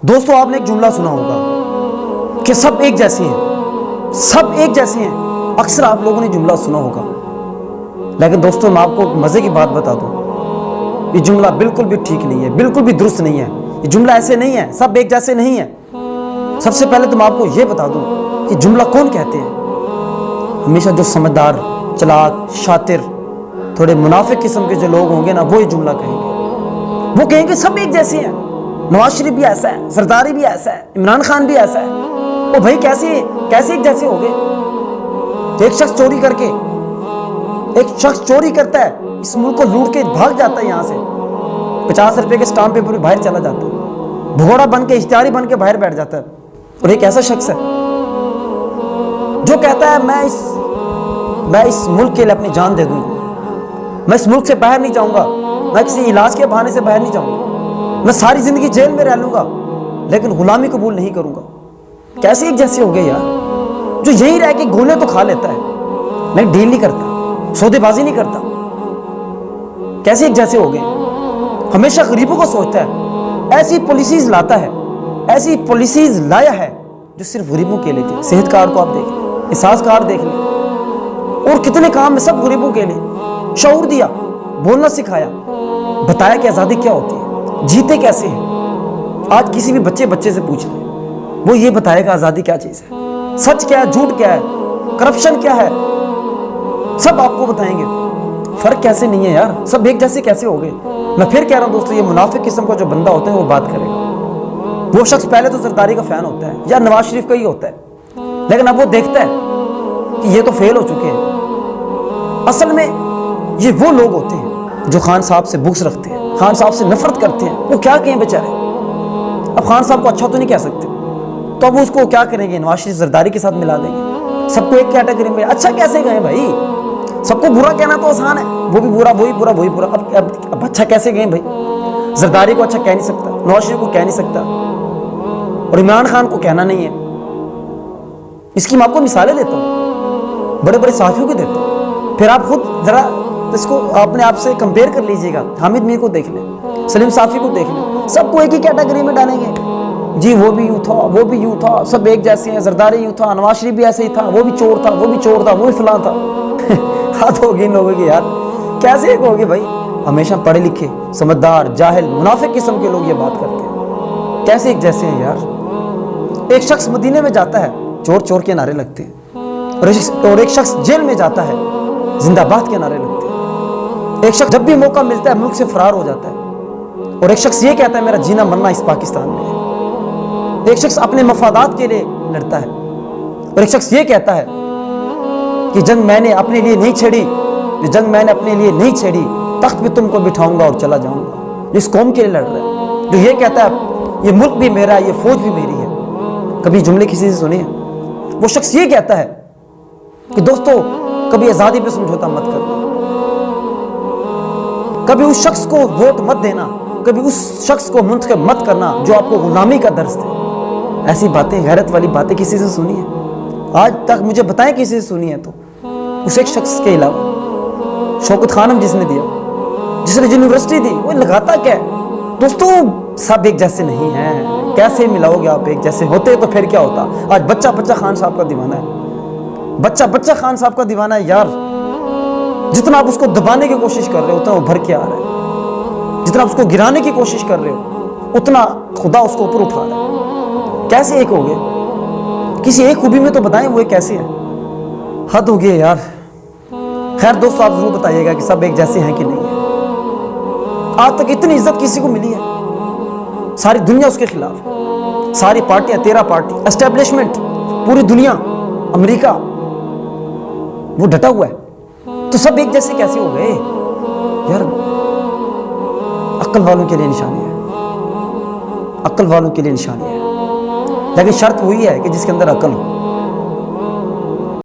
दोस्तों आपने एक जुमला सुना होगा कि सब एक जैसे हैं, सब एक जैसे हैं। अक्सर आप लोगों ने जुमला सुना होगा, लेकिन दोस्तों मैं आपको मजे की बात बता दूं, ये जुमला बिल्कुल भी ठीक नहीं है, बिल्कुल भी दुरुस्त नहीं है। ये जुमला ऐसे नहीं है, सब एक जैसे नहीं है। सबसे पहले तो मैं आपको ये बता दूं कि जुमला कौन कहते हैं। हमेशा जो समझदार, चालाक, शातिर, थोड़े मुनाफिक किस्म के जो लोग होंगे ना, वो ये जुमला कहेंगे। वो कहेंगे सब एक जैसे हैं। नवाज शरीफ भी ऐसा है, जरदारी भी ऐसा है, इमरान खान भी ऐसा है। ओ भाई कैसे एक जैसे हो गए। एक शख्स चोरी करके, एक शख्स चोरी करता है, इस मुल्क को लूट के भाग जाता है यहाँ से, 50 रुपए के स्टाम्प पेपर भी बाहर चला जाता है, भगोड़ा बन के, इश्तिहारी बन के बाहर बैठ जाता है। और एक ऐसा शख्स है जो कहता है मैं इस मुल्क के लिए अपनी जान दे दूंगा, मैं इस मुल्क से बाहर नहीं जाऊंगा, मैं किसी इलाज के बहाने से बाहर नहीं जाऊंगा, मैं सारी जिंदगी जेल में रह लूंगा, लेकिन गुलामी कबूल नहीं करूंगा। कैसे एक जैसे हो गए यार, जो यही रह के गोले तो खा लेता है, लेकिन डील नहीं करता, सौदेबाजी नहीं करता। कैसे एक जैसे हो गए। हमेशा गरीबों को सोचता है, ऐसी पॉलिसीज लाता है, ऐसी पॉलिसीज लाया है जो सिर्फ गरीबों के लिए थी। सेहत कार्ड को आप देख लें, एहसास कार्ड देख लें, और कितने काम है सब गरीबों के लिए। शऊर दिया, बोलना सिखाया, बताया कि आजादी क्या होती है, जीते कैसे हैं। आज किसी भी बच्चे से पूछ ले, वो ये बताएगा आजादी क्या चीज है, सच क्या है, झूठ क्या है, करप्शन क्या है, सब आपको बताएंगे। फर्क कैसे नहीं है यार, सब एक जैसे कैसे हो गए। मैं फिर कह रहा हूं दोस्तों, ये मुनाफिक किस्म का जो बंदा होता है वो बात करेगा। वो शख्स पहले तो जरदारी का फैन होता है या नवाज शरीफ का ही होता है, लेकिन अब वो देखता है कि ये तो फेल हो चुके हैं। असल में ये वो लोग होते हैं जो खान साहब से बुग़्ज़ रखते हैं, खान साहब से नफरत करते हैं। वो क्या कहें बेचारे, अब खान साहब को अच्छा तो नहीं कह सकते, तो अब उसको क्या करेंगे, नवाज शरीफ जरदारी के साथ मिला देंगे। सबको एक कैटेगरी में अच्छा कैसे गए भाई, सबको बुरा कहना तो आसान है, वो भी बुरा, वही बुरा, वही बुरा। अब अच्छा कैसे गए भाई। जरदारी को अच्छा कह नहीं सकता, नवाज शरीफ को कह नहीं सकता, और इमरान खान को कहना नहीं है। इसकी मैं आपको मिसालें देता हूँ, बड़े बड़े सहाफ़ियों की देता हूँ, फिर आप खुद जरा इसको अपने आप से कंपेयर कर लीजिएगा। हामिद मीर को देख लें, सलीम साफ़ी को देख लें, सबको एक ही कैटेगरी में डालेंगे जी। वो भी यूँ था, वो भी यूँ था, सब एक जैसे हैं। जरदारी यूँ था, नवाज शरीफ भी ऐसे ही था, वो भी चोर था, वो भी चोर था, वो भी फलां था। हाथ होगी इन लोगों की यार, कैसे एक होगी भाई। हमेशा पढ़े लिखे, समझदार, जाहिल, मुनाफिक किस्म के लोग ये बात करते हैं, कैसे एक जैसे हैं यार। एक शख्स मदीने में जाता है, चोर चोर के नारे लगते हैं, और एक शख्स जेल में जाता है, जिंदाबाद के नारे लगते हैं। एक शख्स जब भी मौका मिलता है मुल्क से फरार हो जाता है, और एक शख्स ये कहता है मेरा जीना मरना इस पाकिस्तान में है। एक शख्स अपने मफादात के लिए लड़ता है, और एक शख्स ये कहता है कि जंग मैंने अपने लिए नहीं छेड़ी, ये जंग मैंने अपने लिए नहीं छेड़ी, तख्त पे तुमको बिठाऊंगा और चला जाऊंगा। इस कौम के लिए लड़ रहा है, जो ये कहता है ये मुल्क भी मेरा है, ये फौज भी मेरी है। कभी जुमले किसी से सुने? वो शख्स ये कहता है कि दोस्तों कभी आजादी पे समझौता मत करना, कभी उस शख्स को वोट मत देना, कभी उस शख्स को मुंतखब मत करना जो आपको गुलामी का दर्ज दे। ऐसी बातें, गैरत वाली बातें किसी से सुनी है? आज तक मुझे बताएं किसी से सुनी है तो। उस एक शख्स के अलावा शौकत खानम जिसने दिया, जिसने यूनिवर्सिटी दी, वो लगाता क्या है? दोस्तों सब एक जैसे नहीं हैं, कैसे मिलाओगे आप एक जैसे? होते तो फिर क्या होता। आज बच्चा खान साहब का दीवाना है, बच्चा खान साहब का दीवाना है यार। जितना आप उसको दबाने की कोशिश कर रहे हो उतना उभर के आ रहा है, जितना आप उसको गिराने की कोशिश कर रहे हो उतना खुदा उसको ऊपर उठा रहा है। कैसे एक हो गए? किसी एक खूबी में तो बताएं वो कैसे है। हद हो गई यार। खैर दोस्तों आप जरूर बताइएगा कि सब एक जैसे हैं कि नहीं है। आज तक इतनी इज्जत किसी को मिली है? सारी दुनिया उसके खिलाफ है, सारी पार्टियां, 13 पार्टी, एस्टेब्लिशमेंट, पूरी दुनिया, अमेरिका, वो डटा हुआ है। तो सब एक जैसे कैसे हो गए यार? अक्ल वालों के लिए निशानी है, अक्ल वालों के लिए निशानी है, लेकिन शर्त वही है कि जिसके अंदर अक्ल हो।